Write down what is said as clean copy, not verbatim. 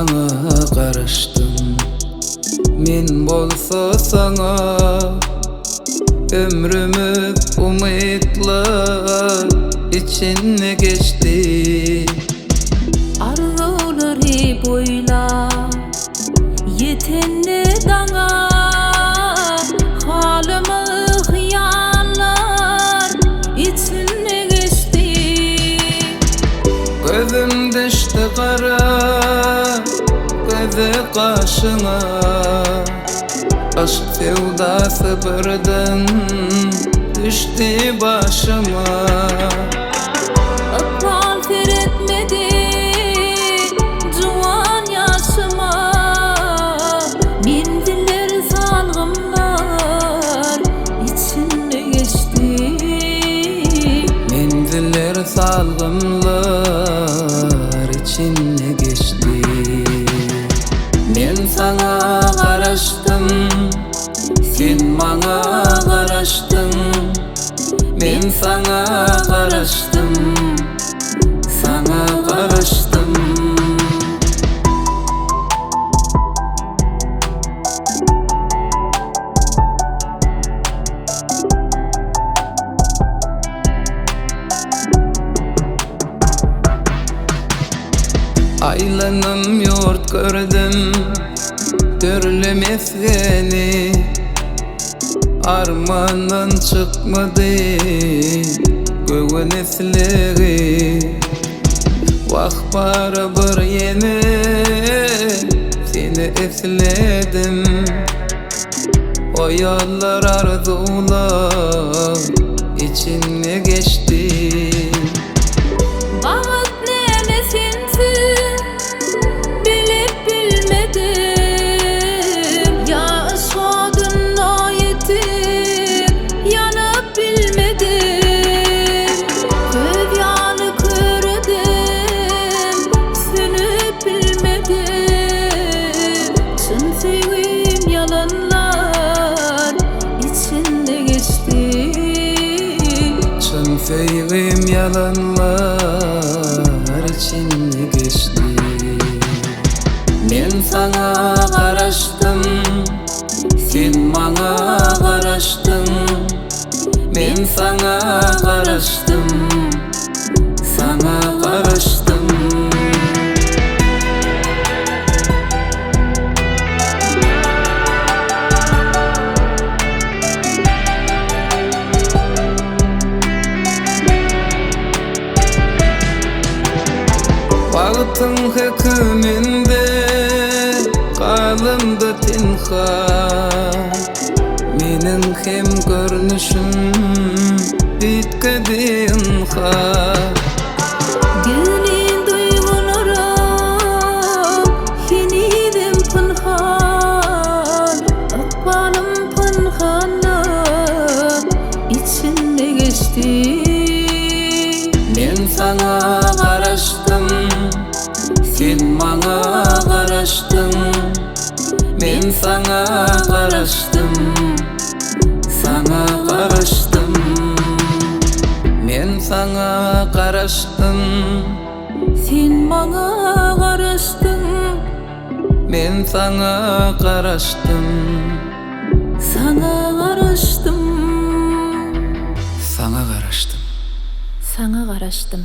maňa garaşdym. Men bolsa sana ömrümüz umytly içinde geçti. Arzuları boyla yetenli dana, halımı hıyarlar içinde geçti. Gözüm düştü kara, gözü kaşına, aşk sevdası birden düştü başıma. Akval feretmedi juwan yaşıma, menziller salgımlar içinde geçti. Menziller salgımlar içinde geçti. Men sana garaşdym, sen maňa garaşdın. Men sana garaşdym, sana garaşdym. Aylanım yurt gördüm, türlü meskeni. Armandan çıkmadı göğün esleri. Vah bara bir yeni seni esledim. O yollar arzular içine geçti. Bağıt nemesinsin bilip bilmedim. Yaşadın o yetim yanıp bilmedim. Göz yanı kırdım sönüp bilmedim. Çın sevgim yalanlar içinde geçti. Çın sevgim yalanlar içinde geçti. Men sana garaşdym, sen maňa garaşdın. Men sana garaşdym, sana garaşdym. Wagtyň hüküminde kalımdı tinha. Meniň hem görnüşüm bitkedi ynha. Gülün duygularım hinidim pınhan. Akbalım pınhanım içinde geçti. Men sana garaşdym, sen maňa garaşdın. Men sana garaşdym, sana garaşdym. Men sana garaşdym, Sen maňa garaşdın, men sana garaşdym. sana garaşdym, Sana garaşdym. sana garaşdym.